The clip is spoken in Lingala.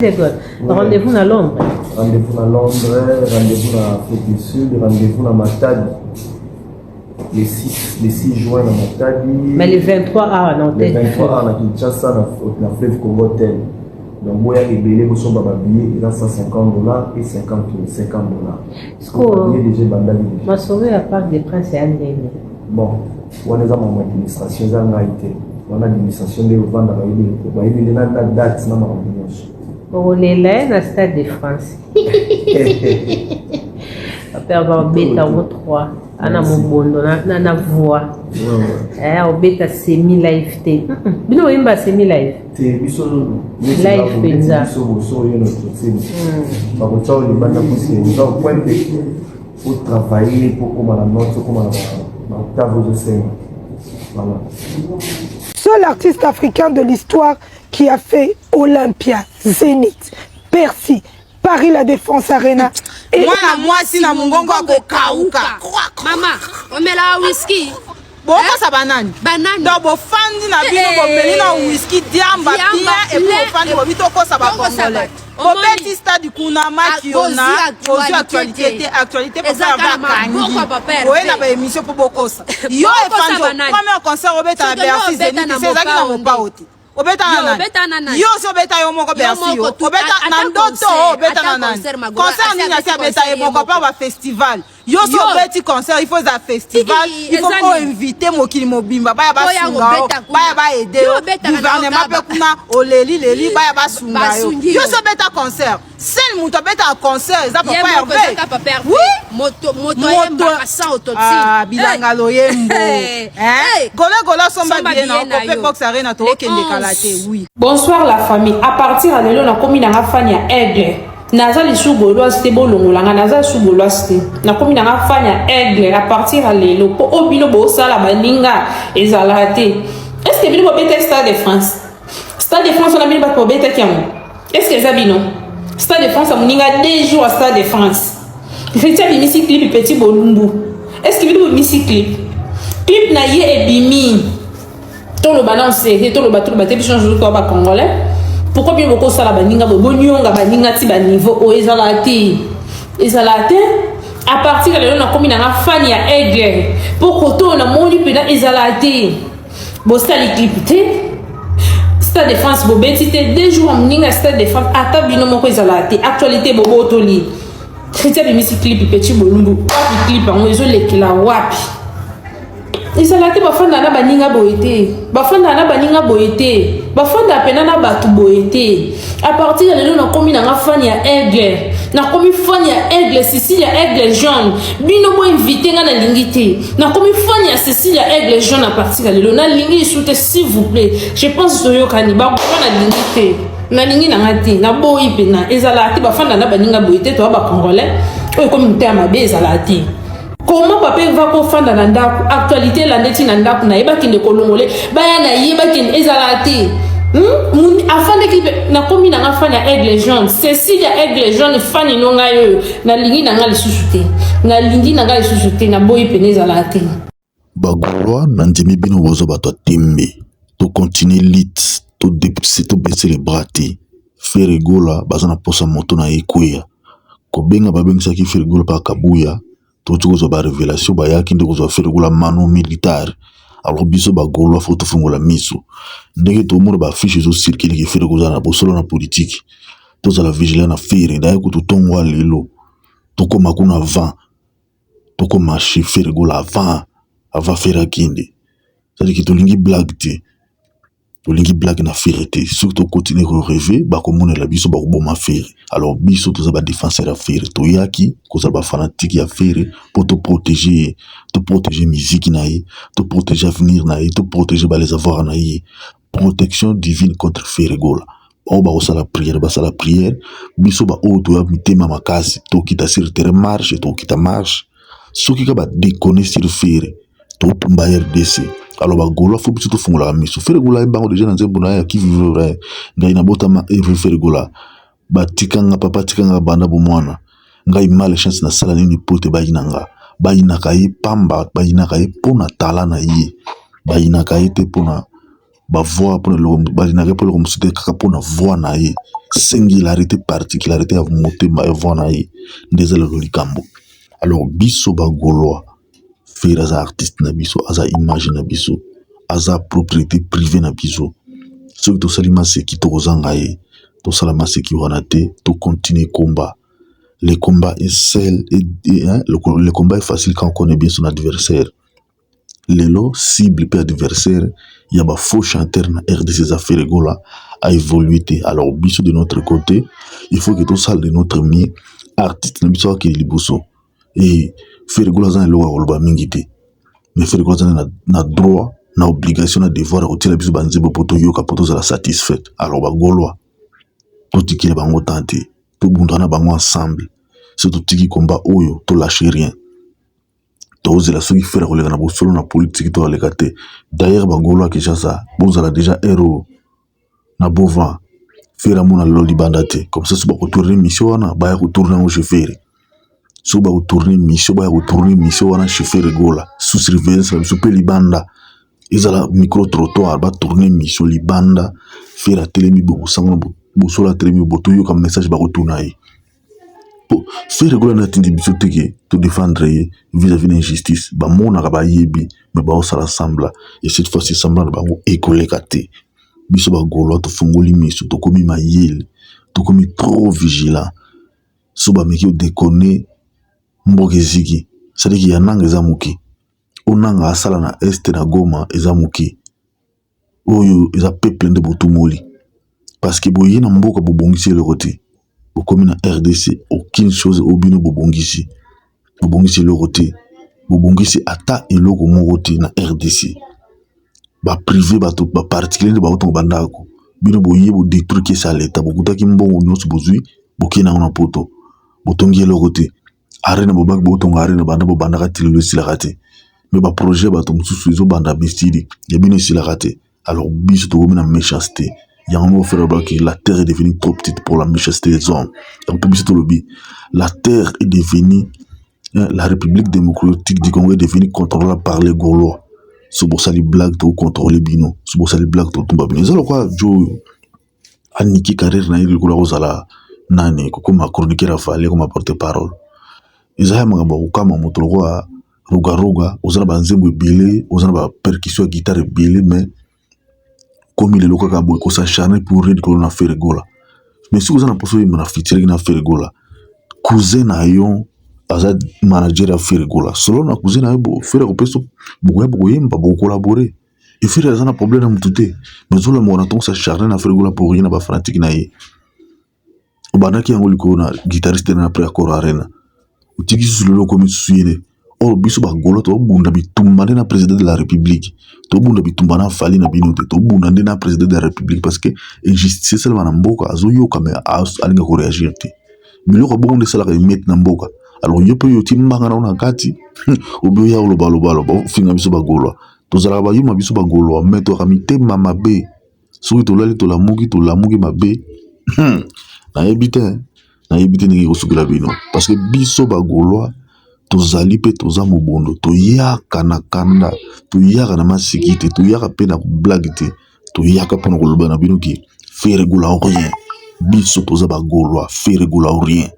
Rendez-vous à Londres. Rendez-vous à Londres, rendez-vous à Afrique du Sud, rendez-vous à Matadi. Les 6 juin à Matadi. Mais les 23 à Les 23 à Kinshasa, dans fleuve Congo tel. Donc, moi, il y a des billets qui sont billets, il y a $150 et $50. Est-ce que ma sauvé à part des princes et André? Bon, on a mon administration, on a l'administration de vendre la date, pour les laits, dans le stade de France. Après avoir bêta au 3, on a mon bondo, on a voix. On bêta semi-live. Non, il y a semi-live. Live pizza. Pour travailler, pour comment la note, comment la table de scène. Voilà. Seul artiste africain de l'histoire qui a fait Olympia, Zénith, Bercy, Paris La Défense Arena. Et moi si na mungongo ko kauka. Mama, on met la whisky. Boko sa banane. Banane. Do bo fandi na bino bo belina whisky diamba pia et bo fandi bo bito ko sa ba congolais. Bo petit stade kuna maki ona, ozu actualité pour faire bakangi. Oye na ba émission pour boko sa. Yo e fandi premier concert obeta Bercy Zénith, c'est ça qui na mo pa oti. Obeta nana yo so beta yo moko Bercy yo obeta na ndoto obeta nana concert ni na beta yo moko pa ba festival yo so beti concert il faut za festival il faut ko inviter mokili mobimba baya ba sunga baya ba aider gouvernement pe kuna oleli baya ba sunga yo so beta concert seul muto beta concert za papa Hervé oui moto yemba sa autotune ah bilanga loyembo gola somba bien na ko box arena to okende kala. Oui. Bonsoir la famille. À partir de là, on a commis dans la famille aigle. Naza li sugolo c'était bolongolanga naza sugolo c'était. Na commis dans la famille aigle à partir de là. Po obilo bo sala baninga ezalate. Est-ce que bino bete Stade de France? Stade de France on a mis ba bete kiamo. Est-ce que zabino? Stade de France a moninga 2 jours à Stade de France. Effectivement bimi clip petit bolumbu. Est-ce que bino bimi clip na ye e bimi. Tout le balance et tout le bateau change de corps congolais. Pourquoi bien beaucoup ça la baninga bonyonga baninga ti ba niveau o ezalate à partir de là on a commis dans la famille à aigle pour que tout on a moni pena ezalate bostali clipité Stade de France bobetité 2 jours mninga Stade de France ata bino moko ezalate actualité bobo toli chrétien de musique clip petit bolumbu clip en ezo lekila wapi. Ezalate bafanda na baninga boyete bafanda na baninga boyete bafanda pena na batu boyete à partir de là on a commis dans fani ya aigle na commis fani ya aigle Cécilia aigle jaune bino bo invité nga na lingité na commis fani ya Cécilia aigle jaune à partir de là na lingi soute s'il vous plaît je pense que yo kani ba na lingité na lingi na ngati na boyi pena ezalate bafanda na baninga boyete to ba congolais o comme terme be ezalate. Comment papa va confondre dans la actualité la neti na ndaku na yeba kinde kolongole baya na yeba kinde ezalate afin d'équipe na komi na afin ya aigle jaune Cécilia aigle jaune fani nonga yo na lingi na ngali susute na lingi na ngali susute na boyi pene ezalate bagulwa na ndimi bino bozo bato tembe to continuer lit to baisser les bras te faire gola bazana posa moto na ekwea ko benga babengisa ki faire gola pa kabuya. Tout ce ba révélation ba yaki ndeko zo faire la mano militaire alors biso ba golo faut fungola miso ndenge to mo ba fiche zo circuler ki faire goza na bosolo na politique to za la vigilance na faire ndaye ko to tongwa lelo to ko makuna avant to ko marcher faire gola avant faire akinde ça dit que to lingi blague te to lingi blague na faire te surtout continuer à rêver ba ko mona la biso ba ko boma faire alors biso to za ba défenseur à faire to yaki ko za ba fanatique ya faire pour te protéger musique naïe te protéger avenir naïe te protéger ba les avoirs naïe protection divine contre faire gola o ba ko la prière biso ba o to ya mitema makasi to kita sur terre marche to kita marche soki ka ba déconner sur faire to tumba RDC. Alors ba gola faut plutôt fungola miso faire gola bango déjà dans zembuna ya qui vivre ngai na botama faire gola ba tikanga papa tikanga banda bo mwana ngai mal chance na sala nini pote ba inanga ba inaka ye pamba ba inaka ye pona tala na ye ba inaka ye te pona ba voix pona lo ba inaka pona ko msite kaka pona voix na ye singularité particularité ya motema evana ye ndezala lolikambo. Alors biso ba gaulois faire aza artiste na biso aza image na biso aza propriété privée na biso soki tosali maseki tokozanga ye tosala maseki wana te to continuer combat. Le combat est seul le combat est facile quand on connaît bien son adversaire. Lelo cible pe adversaire ya ba faux chanteur na RDC affaires gola a évolué. Alors biso de notre côté il faut que tout ça de notre mieux artiste na biso ki liboso et faire gola za lo wa mingi te mais faire gola za na droit na obligation na devoir retirer biso banzebo poto yoka poto za satisfait. Alors ba golois tout tikile bango tante tout bundana bango ensemble c'est tout tiki combat oyo to lâcher rien. Tous la ceux qui fait la bosolo na politique to aleka te. D'ailleurs bangolo ki ça bozala déjà héros na bova faire mona loli bandate comme ça suba retourner mission wana ba retourner au chauffeur suba retourner mission ba retourner mission wana chauffeur gola sous surveillance la supe libanda izala micro trottoir ba tourner mission libanda faire telemi bo sango bosola telemi boto yo comme message ba retourner faire gola na tindi biso teke to défendre vis-à-vis de l'injustice ba mona ka ba yebi mais ba osala sembla et cette fois-ci sembla ba écoleka te biso ba golo to fungoli miso to komi mayele to komi trop vigilant so ba meki o déconner mbokeziki c'est-à-dire qu'il y a nanga zamuki onanga asala na este na Goma ezamuki oyo eza peuple de botumoli parce que boye na mboka bobongisi le côté comme na RDC aucune chose obino bobongisi le côté bobongisi ata eloko moko na RDC ba privé ba particulier de ba oto bandako bino boye bo détruire que ça l'état bokutaki mbongo nyonso bozui bokena na poto botongi le côté arena bobak botonga arena banda bo bandaka tilelo sila kate mais ba projet ba to mususu zo banda bestidi ya bino sila kate. Alors biso to na méchanceté. Il y a un mot faire que la terre est devenue trop petite pour la méchanceté des hommes. Donc, la terre est devenue, la République démocratique du Congo est devenue contrôlée par les Gaulois. C'est pour ça les blagues de contrôler Bino. C'est pour ça les blagues de tomber Bino. C'est pourquoi Joe a niqué carrière na il Goula Rosala nani comme chroniqueur Rafale comme porte-parole. Ils ont un peu comme un motoroi ruga aux banzembo belé aux percussion guitare belé mais comme il est local à beaucoup s'acharner pour rire que l'on a fait rigola. Mais si vous en avez posé une featuring na fait rigola, cousin na yon azad manager a fait rigola. Selon na cousin na yon faire un peu so beaucoup yemba beaucoup collaborer. Et faire des problèmes à m'touter. Mais tout le monde a tendance à s'acharner na fait rigola pour rien na ba fanatique na ye. Obana ki yango liko na guitariste na après accord arena. Utiki sur le loco mitsuire. Or biso ba golo to bunda bitumbane na président de la République to bunda bitumbana fali na binote to bunda na président de la République parce que injustice seulement na mboka azoyo kame alinga ko réagir te biloko bonde sala ka met na mboka. Alors yo pe yo timbanga na kati obo ya lo balo finga biso ba golo to zala ba yuma biso ba golo meto kamite mama be so to lali to la mugi mabe na ebite ni ko sukula bino parce que biso ba golo tozali pe toza mobondo toyaka na kanda toyaka na masikite toyaka pe na blague te toyaka pe na koloba na bino ki faire gola rien biso toza ba gaulois faire gola rien